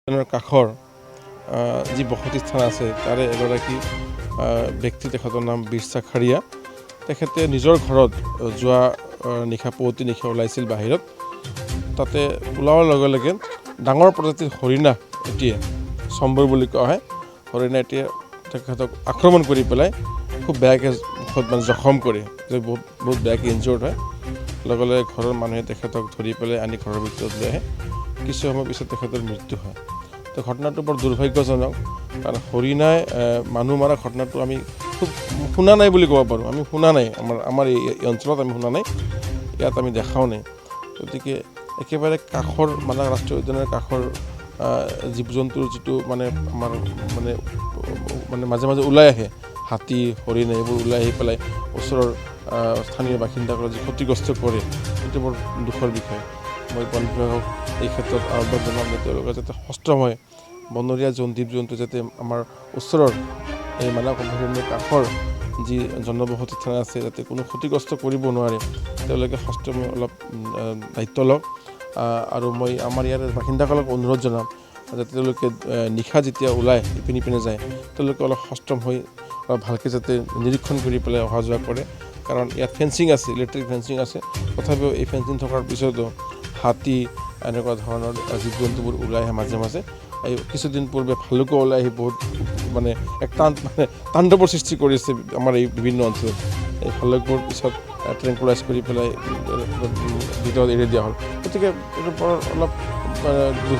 কাষৰ যি বসতি স্থান আছে তাৰে এগৰাকী ব্যক্তি তেখেতৰ নাম বীৰ চাখাৰীয়া। তেখেতে নিজৰ ঘৰত যোৱা নিশা পুৱতি নিশা ওলাইছিল বাহিৰত। তাতে ওলোৱাৰ লগে লগে ডাঙৰ প্ৰজাতিৰ হৰিণা এটিয়ে, চম্বৰ বুলি কোৱা হয়, হৰিণা এটিয়ে তেখেতক আক্ৰমণ কৰি পেলাই খুব বেয়াকৈ মানে জখম কৰে, যে বহুত বেয়াকৈ ইনজিয়ৰ্ড হয়। লগে লগে ঘৰৰ মানুহে তেখেতক ধৰি পেলাই আনি ঘৰৰ ভিতৰত লৈ আহে। কিছু সময় পিছত তেখেতৰ মৃত্যু হয়। তো ঘটনাটো বৰ দুৰ্ভাগ্যজনক, কাৰণ হৰিণাই মানুহ মৰা ঘটনাটো আমি খুব শুনা নাই বুলি ক'ব পাৰোঁ। আমি শুনা নাই, আমাৰ এই অঞ্চলত আমি শুনা নাই, ইয়াত আমি দেখাও নাই। গতিকে একেবাৰে কাষৰ মানাহ ৰাষ্ট্ৰীয় উদ্যানৰ কাষৰ জীৱ জন্তুৰ যিটো মানে আমাৰ মানে মাজে মাজে ওলাই আহে, হাতী হৰিণ এইবোৰ ওলাই আহি পেলাই ওচৰৰ স্থানীয় বাসিন্দাসকলক যি ক্ষতিগ্ৰস্ত কৰে, সেইটো বৰ দুখৰ বিষয়। মই বন বিভাগক এই ক্ষেত্ৰত আহ্বান জনাম যে তেওঁলোকে যাতে সষ্টম হয়, বনৰীয়া জীৱ জন্তু যাতে আমাৰ ওচৰৰ এই মানাহ অভয়াৰণ্যৰ কাষৰ যি জনবসতি স্থান আছে যাতে কোনো ক্ষতিগ্ৰস্ত কৰিব নোৱাৰে, তেওঁলোকে সষ্টম অলপ দায়িত্ব লওক। আৰু মই আমাৰ ইয়াৰ বাসিন্দাসকলক অনুৰোধ জনাম যাতে তেওঁলোকে নিশা যেতিয়া ওলাই ইপিনে সিপিনে যায়, তেওঁলোকে অলপ সষ্টম হৈ ভালকৈ যাতে নিৰীক্ষণ কৰি পেলাই অহা যোৱা কৰে। কাৰণ ইয়াত ফেঞ্চিং আছে, ইলেক্ট্ৰিক ফেঞ্চিং আছে, তথাপিও এই ফেঞ্চিং থকাৰ পিছতো হাতী এনেকুৱা ধৰণৰ জীৱ জন্তুবোৰ ওলাই আহে মাজে মাজে। এই কিছুদিন পূৰ্বে ভালুকো ওলাই আহি বহুত মানে এক তাণ্ডৱৰ সৃষ্টি কৰিছে আমাৰ এই বিভিন্ন অঞ্চলত। এই ভালুকবোৰ পিছত ট্ৰেংকুলাইজ কৰি পেলাই ভিতৰত এৰি দিয়া হ'ল। গতিকে এইটো বৰ অলপ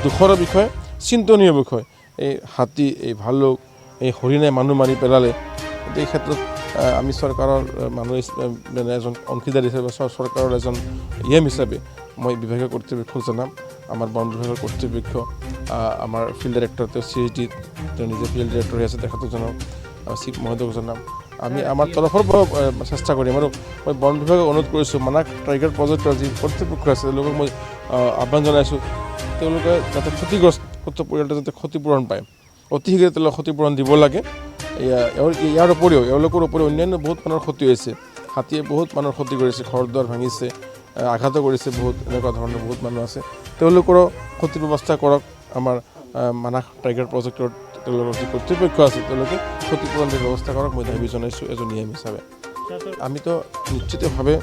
দুখৰ বিষয়, চিন্তনীয় বিষয়। এই হাতী, এই ভালুক, এই হৰিণাই মানুহ মাৰি পেলালে। এই ক্ষেত্ৰত আমি চৰকাৰৰ মানুহ মানে এজন অংশীদাৰ হিচাপে চৰকাৰৰ এজন হিচাপে মই বিভাগীয় কৰ্তৃপক্ষক জনাম, আমাৰ বন বিভাগৰ কৰ্তৃপক্ষ, আমাৰ ফিল্ড ডাইৰেক্টৰ, তেওঁ CHD, তেওঁ নিজে ফিল্ড ডাইৰেক্টৰ হৈ আছে, তেখেতক জনাম, চিফ মহোদয়ক জনাম। আমি আমাৰ তৰফৰ পৰা চেষ্টা কৰিম। আৰু মই বন বিভাগক অনুৰোধ কৰিছোঁ, মানাহ টাইগাৰ প্ৰজেক্টৰ যি কৰ্তৃপক্ষ আছে তেওঁলোকক মই আহ্বান জনাইছোঁ, তেওঁলোকে যাতে ক্ষতিগ্ৰস্ত পৰিয়ালটো যাতে ক্ষতিপূৰণ পায়, অতি শীঘ্ৰে তেওঁলোকে ক্ষতিপূৰণ দিব লাগে। ইয়াৰ উপৰিও এওঁলোকৰ উপৰিও অন্যান্য বহুত মানুহৰ ক্ষতি হৈছে। হাতীয়ে বহুত মানুহৰ ক্ষতি কৰিছে, ঘৰ দুৱাৰ ভাঙিছে, আঘাতো কৰিছে, বহুত এনেকুৱা ধৰণৰ বহুত মানুহ আছে। তেওঁলোকৰো ক্ষতিৰ ব্যৱস্থা কৰক। আমাৰ মানাহ টাইগাৰ প্ৰজেক্টৰ তেওঁলোকৰ যি কৰ্তৃপক্ষ আছে তেওঁলোকে ক্ষতিপূৰণ দিয়াৰ ব্যৱস্থা কৰক, মই দাবী জনাইছোঁ এজন নিয়ম হিচাপে। আমিতো নিশ্চিতভাৱে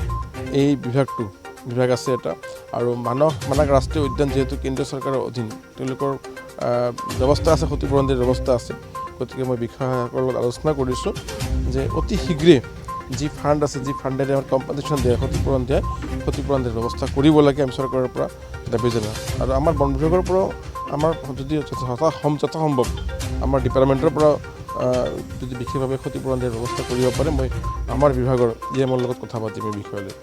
এই বিভাগ আছে এটা, আৰু মানাহ ৰাষ্ট্ৰীয় উদ্যান যিহেতু কেন্দ্ৰীয় চৰকাৰৰ অধীন, তেওঁলোকৰ ব্যৱস্থা আছে, ক্ষতিপূৰণ দিয়াৰ ব্যৱস্থা আছে। গতিকে মই বিষয়াসকলৰ লগত আলোচনা কৰিছোঁ যে অতি শীঘ্ৰে যি ফাণ্ড আছে, যি ফাণ্ডেৰে আমাৰ কম্পেনচেশ্যন দিয়ে, ক্ষতিপূৰণ দিয়াৰ ব্যৱস্থা কৰিব লাগে, আমি চৰকাৰৰ পৰা দাবী জনাওঁ। আৰু আমাৰ বন বিভাগৰ পৰাও আমাৰ যদি যথাসম্ভৱ আমাৰ ডিপাৰ্টমেণ্টৰ পৰা যদি বিশেষভাৱে ক্ষতিপূৰণ দিয়াৰ ব্যৱস্থা কৰিব পাৰে, মই আমাৰ বিভাগৰ EMৰ লগত কথা পাতিম এই বিষয়লৈ।